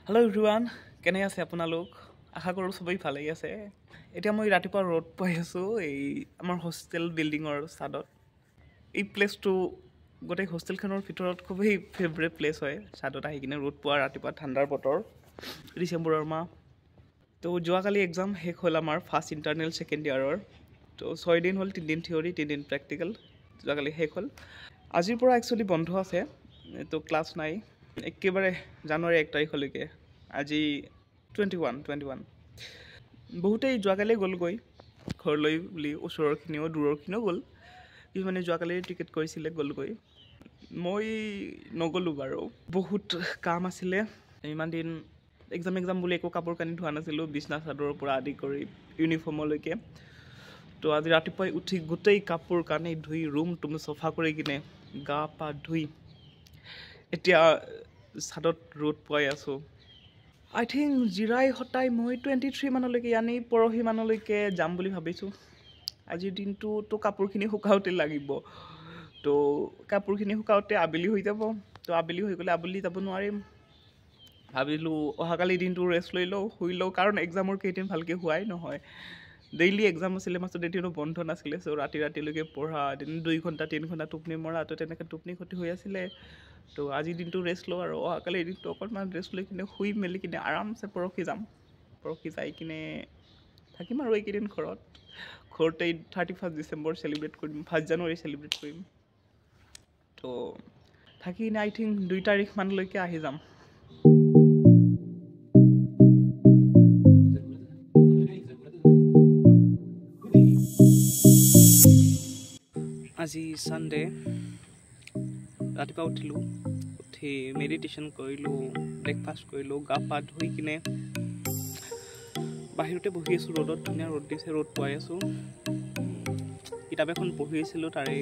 Hello' everyone, কেনে আছে আপোনালোক? আশা কৰোঁ সবেই ভালেই আছে। এতিয়া মই ৰাতিপুৱা ৰ'দ পাই আছোঁ এই আমাৰ হোষ্টেল বিল্ডিঙৰ ছাদত। এই প্লেচটো গোটেই হোষ্টেলখনৰ ভিতৰত খুবেই ফেভৰেট প্লেচ হয়। ছাদত আহি কিনে ৰ'দ পোৱা ৰাতিপুৱা ঠাণ্ডাৰ বতৰ, ডিচেম্বৰৰ মাহ। তো যোৱাকালি এক্সাম শেষ হ'ল আমাৰ ফাৰ্ষ্ট ইণ্টাৰনেল ছেকেণ্ড ইয়াৰৰ। তো 6 দিন হ'ল, 3 দিন থিয়ৰী 3 দিন প্ৰেক্টিকেল। যোৱাকালি শেষ হ'ল। আজিৰ পৰা একচুৱেলি বন্ধ আছে, তো ক্লাছ নাই একেবাৰে জানুৱাৰী 1 তাৰিখলৈকে। আজি 21। বহুতেই যোৱাকালি গ'লগৈ ঘৰলৈ বুলি, ওচৰৰখিনিও দূৰৰখিনিও গ'ল। কিছুমানে যোৱাকালি টিকেট কৰিছিলে গ'লগৈ। মই নগ'লোঁ বাৰু, বহুত কাম আছিলে। ইমান দিন এক্সাম বুলি একো কাপোৰ কানি ধোৱা নাছিলোঁ, বিছনা চাদৰৰ পৰা আদি কৰি ইউনিফৰ্মলৈকে। তো আজি ৰাতিপুৱাই উঠি গোটেই কাপোৰ কানি ধুই ৰুম চফা কৰি কিনে গা পা ধুই এতিয়া ছাদত ৰ'দ পোৱাই আছোঁ। আই থিংক জিৰাই সতাই মই 23 মানলৈকে ইয়ানি পৰহি মানলৈকে যাম বুলি ভাবিছোঁ। আজিৰ দিনটোতো কাপোৰখিনি শুকাওঁতে লাগিব, তো কাপোৰখিনি শুকাওঁতে আবেলি হৈ যাব। তো আবেলি হৈ গ'লে আবেলি যাব নোৱাৰিম। ভাবিলোঁ অহাকালি দিনটো ৰেষ্ট লৈ লওঁ, শুই লওঁ, কাৰণ এক্সামৰ কেইদিন ভালকৈ হোৱাই নহয়। ডেইলি এক্সাম আছিলে, মাজত এদিনো বন্ধ নাছিলে। চ' ৰাতিলৈকে পঢ়া, এদিন 2 ঘণ্টা 3 ঘণ্টা টোপনি মৰা, তো তেনেকৈ টোপনি ক্ষতি হৈ আছিলে। তো আজিৰ দিনটো ৰেষ্ট লওঁ আৰু অহাকালি দিনটো অকণমান ৰেষ্ট লৈ কিনে শুই মেলি কিনে আৰামছে পৰহি যাম। পৰহি যাই কিনে থাকিম আৰু এইকেইদিন ঘৰতেই 31 ডিচেম্বৰ চেলিব্ৰেট কৰিম, 1 জানুৱাৰী চেলিব্ৰেট কৰিম। তো থাকি কিনে আই থিংক 2 তাৰিখ মানলৈকে আহি যাম। আজি ছানডে। ৰাতিপুৱা উঠিলোঁ, উঠি মেডিটেশ্যন কৰিলোঁ, ব্ৰেকফাষ্ট কৰিলোঁ, গা পা ধুই কিনে বাহিৰতে বহি আছোঁ ৰ'দত। ধুনীয়া ৰ'দ দিছে, ৰ'দ পোৱাই আছোঁ। কিতাপ এখন পঢ়ি আছিলোঁ, তাৰে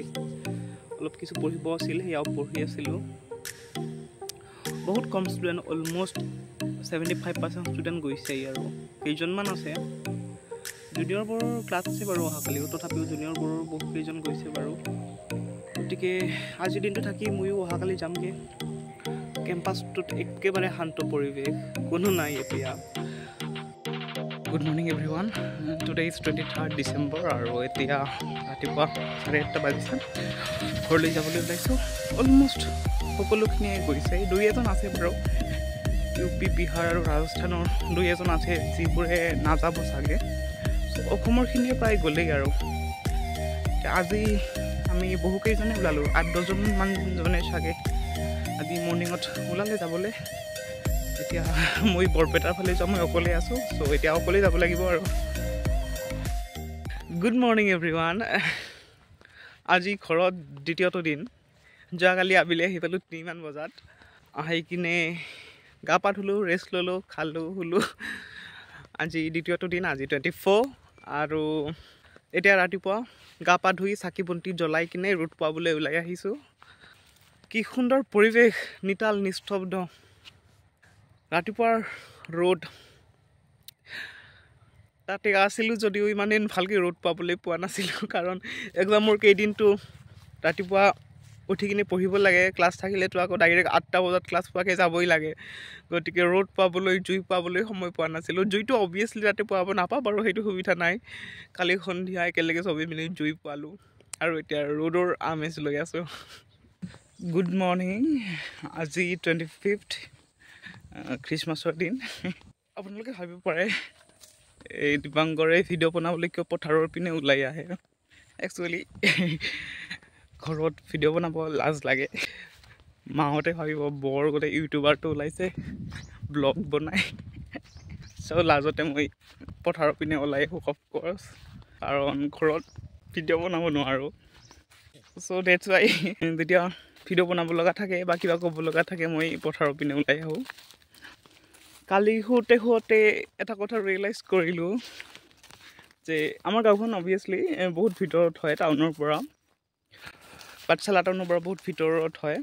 অলপ কিছু পঢ়িব আছিল, সেয়াও পঢ়ি আছিলোঁ। বহুত কম ষ্টুডেণ্ট, অলম'ষ্ট 75% ষ্টুডেণ্ট গৈছেই আৰু কেইজনমান আছে। জুনিয়ৰবোৰৰ ক্লাছ আছে বাৰু অহাকালিও, তথাপিও জুনিয়ৰবোৰৰ বহুত কেইজন গৈছে বাৰু। গতিকে আজিৰ দিনটো থাকি ময়ো অহাকালি যামগৈ। কেম্পাছটোত একেবাৰে শান্ত পৰিৱেশ, কোনো নাই এতিয়া। Good morning everyone, today is 23 December আৰু এতিয়া ৰাতিপুৱা 8:30 বাজিছে। ঘৰলৈ যাবলৈ ওলাইছোঁ। অলম'ষ্ট সকলোখিনিয়ে গৈছে, 2-এজন আছে বাৰু। UP, বিহাৰ আৰু ৰাজস্থানৰ 2-এজন আছে যিবোৰে নাযাব চাগে। অসমৰখিনিয়ে প্ৰায় গ'লেই আৰু। আজি আমি বহুকেইজনে ওলালোঁ, 8-10জনে চাগে আজি মৰ্ণিঙত ওলালে যাবলৈ। এতিয়া মই বৰপেটাৰ ফালে যাওঁ, মই অকলে আছোঁ। চ' এতিয়া অকলেই যাব লাগিব আৰু। Good morning everyone. আজি ঘৰত দ্বিতীয়টো দিন। যোৱাকালি আবেলি আহি পালোঁ 3মান বজাত। আহি কিনে গা পা ধুলোঁ, ৰেষ্ট ল'লোঁ, খালোঁ, শুলোঁ। আজি দ্বিতীয়টো দিন, আজি 24। আৰু এতিয়া ৰাতিপুৱা গা পা ধুই চাকি বন্তি জ্বলাই কিনে ৰ'দ পোৱাবলৈ ওলাই আহিছোঁ। কি সুন্দৰ পৰিৱেশ, নিতাল নিস্তব্ধ। ৰাতিপুৱাৰ ৰ'দ, তাতে আছিলোঁ যদিও ইমান দিন ভালকৈ ৰ'দ পাবলৈ পোৱা নাছিলোঁ, কাৰণ এক্সামৰ কেইদিনটো ৰাতিপুৱা উঠি কিনে পঢ়িব লাগে। ক্লাছ থাকিলেতো আকৌ ডাইৰেক্ট 8টা বজাত ক্লাছ পোৱাকৈ যাবই লাগে। গতিকে ৰ'দ পাবলৈ, জুই পাবলৈ সময় পোৱা নাছিলোঁ। জুইটো অবভিয়াছলি তাতে পোৱাব নাপাওঁ বাৰু, সেইটো সুবিধা নাই। কালি সন্ধিয়া একেলগে চবেই মিলি জুই পোৱালোঁ আৰু এতিয়া ৰ'দৰ আমেজ লৈ আছোঁ। গুড মৰ্ণিং, আজি 25 খ্ৰীষ্টমাছৰ দিন। আপোনালোকে ভাবিব পাৰে এই দিবাংগৰে ভিডিঅ' বনাবলৈ কিয় পথাৰৰ পিনে ওলাই আহে। একচুৱেলি ঘৰত ভিডিঅ' বনাব লাজ লাগে। মাহঁতে ভাবিব বৰ গোটেই ইউটিউবাৰটো ওলাইছে, ব্লগ বনাই। চ' লাজতে মই পথাৰৰ পিনে ওলাই আহোঁ অফক'ৰ্ছ, কাৰণ ঘৰত ভিডিঅ' বনাব নোৱাৰোঁ। চ' ডেটছ ৱাই যেতিয়া ভিডিঅ' বনাব লগা থাকে বা কিবা ক'ব লগা থাকে, মই পথাৰৰ পিনে ওলাই আহোঁ। কালি শুওঁতে এটা কথা ৰিয়েলাইজ কৰিলোঁ যে আমাৰ গাঁওখন অবভিয়াছলি বহুত ভিতৰত হয়, টাউনৰ পৰা, পাঠশালা টাউনৰ পৰা বহুত ভিতৰত হয়।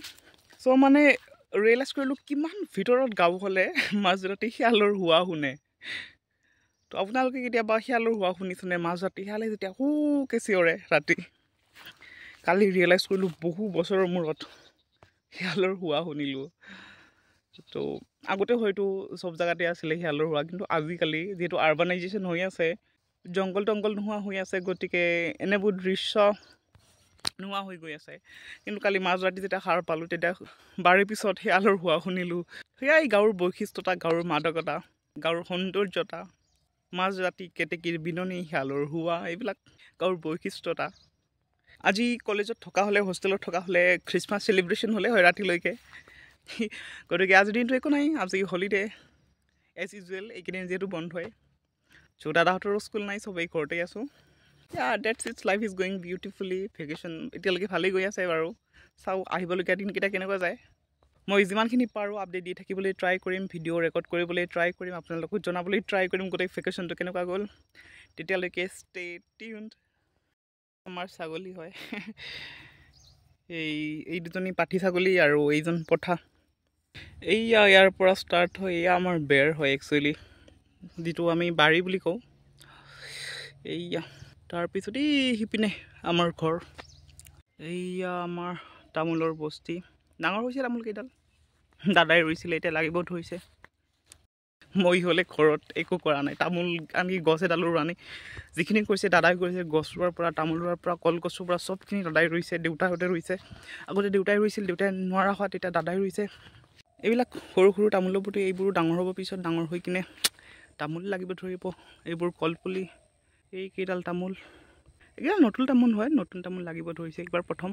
চ' মানে ৰিয়েলাইজ কৰিলোঁ কিমান ভিতৰত গাঁও হ'লে মাজৰাতি শিয়ালৰ হোৱা শুনে। তো আপোনালোকে কেতিয়াবা শিয়ালৰ হোৱা শুনিছেনে? মাজৰাতি শিয়ালে যেতিয়া হুকে চিঞৰে ৰাতি। কালি ৰিয়েলাইজ কৰিলোঁ বহু বছৰৰ মূৰত শিয়ালৰ হোৱা শুনিলোঁ। তো আগতে হয়তো চব জেগাতে আছিলে শিয়ালৰ হোৱা, কিন্তু আজিকালি যিহেতু আৰ্বানাইজেশ্যন হৈ আছে, জংঘল টংঘল নোহোৱা হৈ আছে, গতিকে এনেবোৰ দৃশ্য নোহোৱা হৈ গৈ আছে। কিন্তু কালি মাজৰাতি যেতিয়া সাৰ পালোঁ, তেতিয়া বাৰীৰ পিছত শিয়ালৰ হোৱা শুনিলোঁ। সেয়াই গাঁৱৰ বৈশিষ্ট্যতা, গাঁৱৰ মাদকতা, গাঁৱৰ সৌন্দৰ্যতা, মাজৰাতি কেতেকীৰ বিননি, শিয়ালৰ হোৱা, এইবিলাক গাঁৱৰ বৈশিষ্ট্যতা। আজি কলেজত থকা হ'লে, হোষ্টেলত থকা হ'লে খ্ৰীষ্টমাছ চেলিব্ৰেশ্যন হ'লে হয় ৰাতিলৈকে। গতিকে আজিৰ দিনটো একো নাই, আজি হলিডে এজ ইউজুৱেল। এইকেইদিন যিহেতু বন্ধই, চ' দাদাহঁতৰো স্কুল নাই, চবেই ঘৰতে আছোঁ। That's it's, life is going beautifully. Vacation এতিয়ালৈকে ভালেই গৈ আছে বাৰু। চাওঁ আহিবলগীয়া দিনকেইটা কেনেকুৱা যায়। মই যিমানখিনি পাৰোঁ আপডেট দি থাকিবলৈ ট্ৰাই কৰিম, ভিডিঅ' ৰেকৰ্ড কৰিবলৈ ট্ৰাই কৰিম, আপোনালোকক জনাবলৈ ট্ৰাই কৰিম গোটেই ভেকেশ্যনটো কেনেকুৱা গ'ল। তেতিয়ালৈকে ষ্টে টিউনড। আমাৰ ছাগলী হয় এই দুজনী পাঠি ছাগলী আৰু এইজন পঠা। এইয়া ইয়াৰ পৰা ষ্টাৰ্ট হয়, এয়া আমাৰ বেৰ হয় একচুৱেলি, যিটো আমি বাৰী বুলি কওঁ। এইয়া তাৰপিছত এই সিপিনে আমাৰ ঘৰ। এইয়া আমাৰ তামোলৰ বস্তি। ডাঙৰ হৈছে তামোলকেইডাল, দাদাই ৰুইছিলে, এতিয়া লাগিব ধৰিছে। মই হ'লে ঘৰত একো কৰা নাই, তামোল আনি গছ এডালো ৰোৱা নাই। যিখিনি কৰিছে দাদাই কৰিছে, গছ ৰোৱাৰ পৰা, তামোল ৰোৱাৰ পৰা, কলগছৰ পৰা, চবখিনি দাদাই ৰুইছে, দেউতাহঁতে ৰুইছে। আগতে দেউতাই ৰুইছিল, দেউতাই নোৱাৰা হোৱা তেতিয়া দাদাই ৰুইছে। এইবিলাক সৰু সৰু তামোলৰ পুলি, এইবোৰো ডাঙৰ হ'ব, পিছত ডাঙৰ হৈ কিনে তামোল লাগিব ধৰিব। এইবোৰ কলপুলি, এইকেইডাল তামোল, এইকেইডাল নতুন তামোল হয়, নতুন তামোল লাগিব ধৰিছে এইবাৰ প্ৰথম।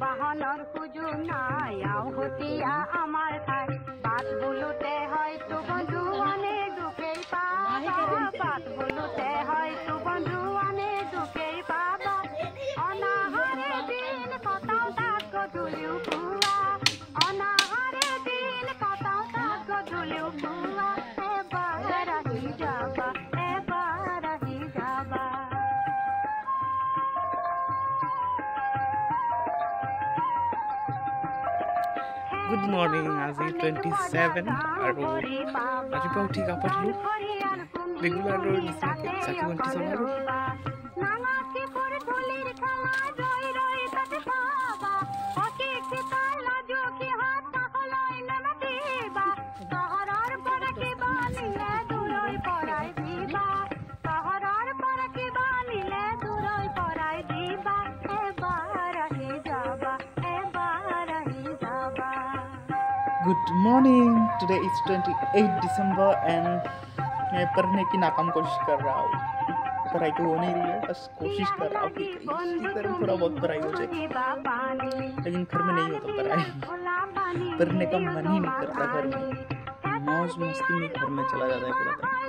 বাহনৰ সুযোগ নাই হতিয়া আমাৰ ঠাই বাট বোলোতে হয়তো বন্ধু আনে দুখেই পাবা বাট বোলোতে হয়তো বন্ধু আনে দুখেই পাবা অনাহাৰে দিন কটাও তাত গধূলিও পুৱা অনাহাৰে দিন কটাও তাত গধূলিও পুৱা এবাৰ আহি যাবা এবাৰ আহি যাবা। গুড মৰ্ণিং, আজি 27 আৰু ৰাতিপুৱা উঠি গা পা ধুলোঁ, ৰেগুলাৰৰ নিচিনাকৈ চাকি বন্তি জ্বলালোঁ। Good morning. Today is 28 December and मैं पढ़ने की नाकाम कोशिश कर रहा हूँ। पढ़ाई तो हो नहीं रही है, बस कोशिश कर रहा हूँ कि इसी तरह थोड़ा बहुत पढ़ाई हो जाए, लेकिन घर में नहीं होता पढ़ाई। पढ़ने का मन ही नहीं करता घर में, मौज मस्ती में घर में चला जाता है पूरा टाइम।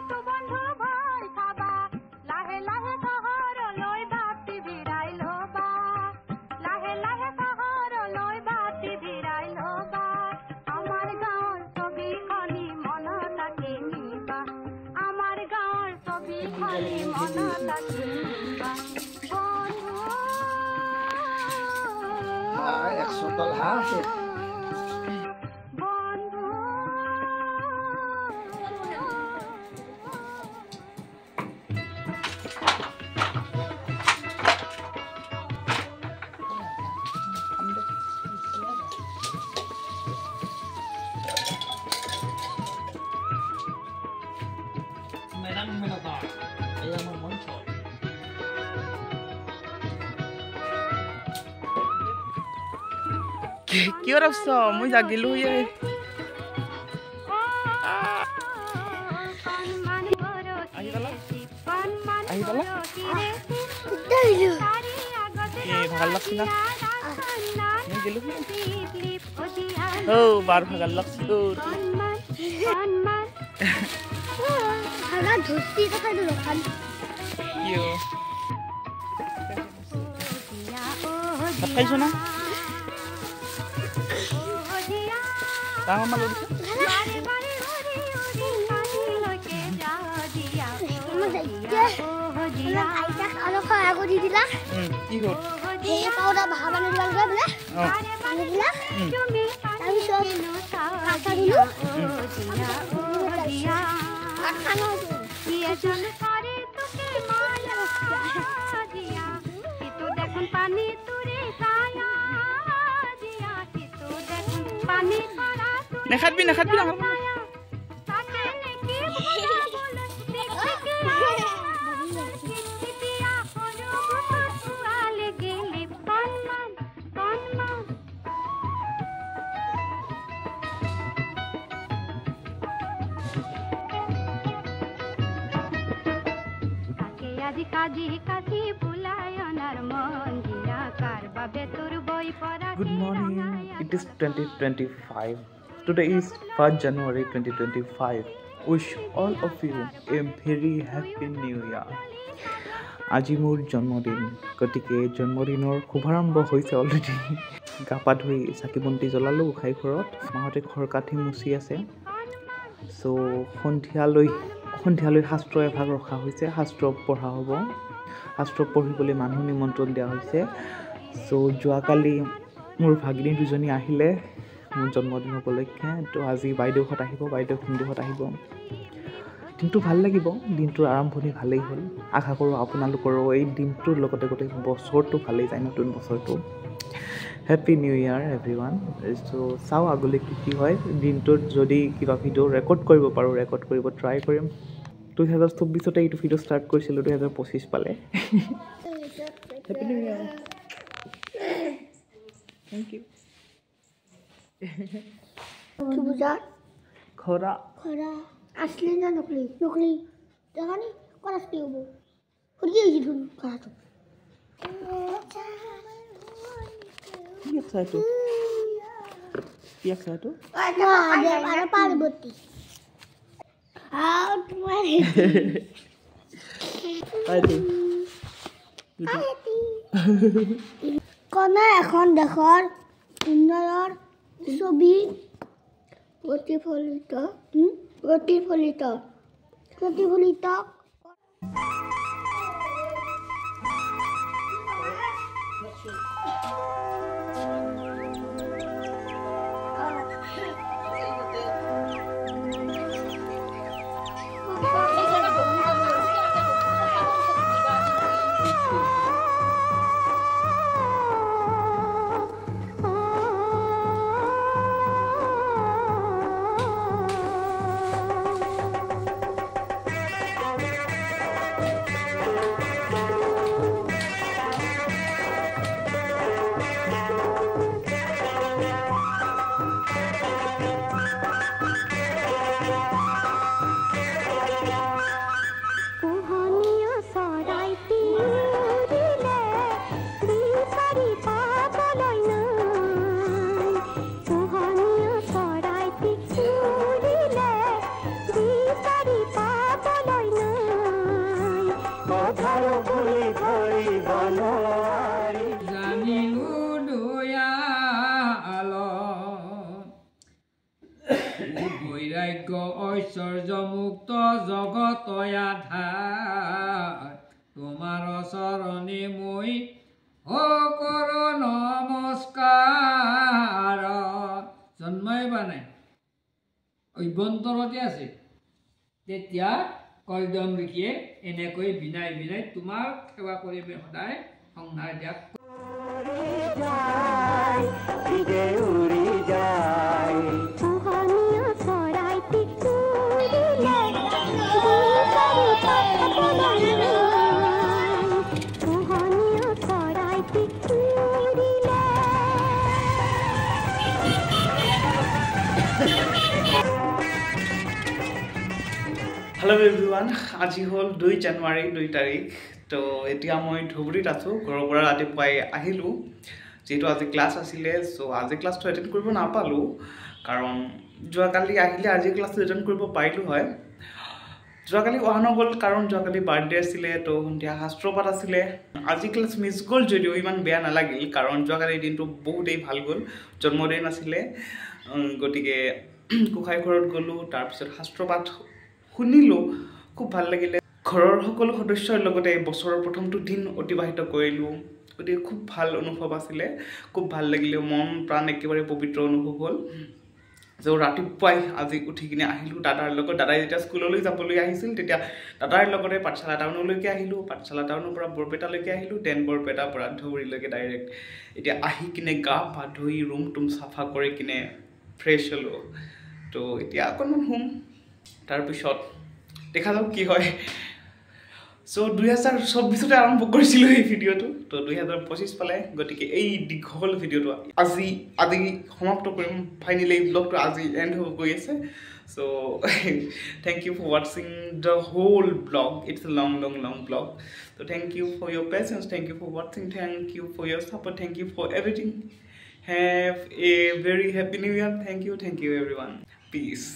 কিয় ৰাখছ মই জাগিলো ভাগাল লাগছি না গেলো ও বাৰ ভাগাল লাগছি তোৰ ভাত খাইছো না ডাঙৰ মাল নেখাতবি নেখাতবি Good morning. It is 2025. Today is 1st January 2025. Wish all of you a very happy new year. আজি মোৰ জন্মদিন গতিকে জন্মদিনৰ শুভাৰম্ভ হৈছে অলৰেডি গা পা ধুই চাকি বন্তি জ্বলালোঁ গোঁসাই ঘৰত মাহঁতে ঘৰ কাঠি মুচি আছে চ' সন্ধিয়ালৈ শাস্ত্ৰ এভাগ ৰখা হৈছে শাস্ত্ৰ পঢ়া হ'ব শাস্ত্ৰ পঢ়িবলৈ মানুহ নিমন্ত্ৰণ দিয়া হৈছে চ' যোৱাকালি মোৰ ভাগিনী দুজনী আহিলে মোৰ জন্মদিন উপলক্ষে তো আজি বাইদেউহঁত আহিব বাইদেউ খুন্দিহঁত আহিব দিনটো ভাল লাগিব দিনটোৰ আৰম্ভণি ভালেই হ'ল আশা কৰোঁ আপোনালোকৰো এই দিনটোৰ লগতে গোটেই বছৰটো ভালেই যায় নতুন বছৰটো হেপী নিউ ইয়াৰ এভৰিৱান চ' চাওঁ আগলৈ কি হয় দিনটোত যদি কিবা ভিডিঅ' ৰেকৰ্ড কৰিব পাৰোঁ ৰেকৰ্ড কৰিব ট্ৰাই কৰিম 2024 এইটো ভিডিঅ' ষ্টাৰ্ট কৰিছিলোঁ 2025 পালে happy new year thank you কি বুঝা খৰা আসলে না নকলি দেখানি কোন আসলে হবো কি হয়েছে তুমি খারাপ কি আছে এইটো আরে পার্বতী তোমার কনা এখন দেশৰ উন্নয়নৰ ছবি প্ৰতিফলিত বৈৰাগ্য ঐশ্বৰ্যমুক্ত জগতয়া ধাৰ তোমাৰ চৰণে মই কৰো নমস্কাৰ জন্মই বা নাই অভ্যন্তৰতে আছে তেতিয়া কলদম ঋষিয়ে এনেকৈ বিনাই তোমাৰ সেৱা কৰি আমি সদায় সংহাৰ দিয়াক হেল্ল' এভৰিৱান, আজি হ'ল 2 জানুৱাৰী 2 তাৰিখ। তো এতিয়া মই ধুবুৰীত আছোঁ, ঘৰৰ পৰা ৰাতিপুৱাই আহিলোঁ যিহেতু আজি ক্লাছ আছিলে। চ' আজি ক্লাছটো এটেণ্ড কৰিব নাপালোঁ, কাৰণ যোৱাকালি আহিলে আজি ক্লাছটো এটেণ্ড কৰিব পাৰিলোঁ হয়। যোৱাকালি অহা নগ'ল কাৰণ যোৱাকালি বাৰ্থডে আছিলে, তো সন্ধিয়া শাস্ত্ৰপাঠ আছিলে। আজি ক্লাছ মিছ গ'ল যদিও ইমান বেয়া নালাগিল, কাৰণ যোৱাকালিৰ দিনটো বহুতেই ভাল গ'ল। জন্মদিন আছিলে, গতিকে গোসাঁই ঘৰত গ'লোঁ, তাৰপিছত শাস্ত্ৰপাঠ শুনিলোঁ, খুব ভাল লাগিলে। ঘৰৰ সকলো সদস্যৰ লগতে বছৰৰ প্ৰথমটো দিন অতিবাহিত কৰিলোঁ, গতিকে খুব ভাল অনুভৱ আছিলে, খুব ভাল লাগিলে। মন প্ৰাণ একেবাৰে পবিত্ৰ অনুভৱ হ'ল। চ' ৰাতিপুৱাই আজি উঠি কিনে আহিলোঁ দাদাৰ লগত। দাদাই যেতিয়া স্কুললৈ যাবলৈ আহিছিল তেতিয়া দাদাৰ লগতে পাঠশালা টাউনলৈকে আহিলোঁ, পাঠশালা টাউনৰ পৰা বৰপেটালৈকে আহিলোঁ, দেন বৰপেটাৰ পৰা ধুবুৰীলৈকে ডাইৰেক্ট। এতিয়া আহি কিনে গা পা ধুই ৰুম টুম চাফা কৰি কিনে ফ্ৰেছ হ'লোঁ। তো এতিয়া অকণমান শুম, তাৰপিছত দেখা যাওক কি হয়। চ' 2024 আৰম্ভ কৰিছিলোঁ এই ভিডিঅ'টো, তো 2025 পালে, গতিকে এই দীঘল ভিডিঅ'টো আজি সমাপ্ত কৰিম। ফাইনেলি এই ব্লগটো আজি এণ্ড হ'ব গৈ আছে। চ' থেংক ইউ ফৰ ৱাচিং the whole blog. It's a long blog. তো thank you for your patience, thank you for ৱাচিং, thank you for your support, thank you for everything. Have a very happy new year. Thank you everyone. Peace.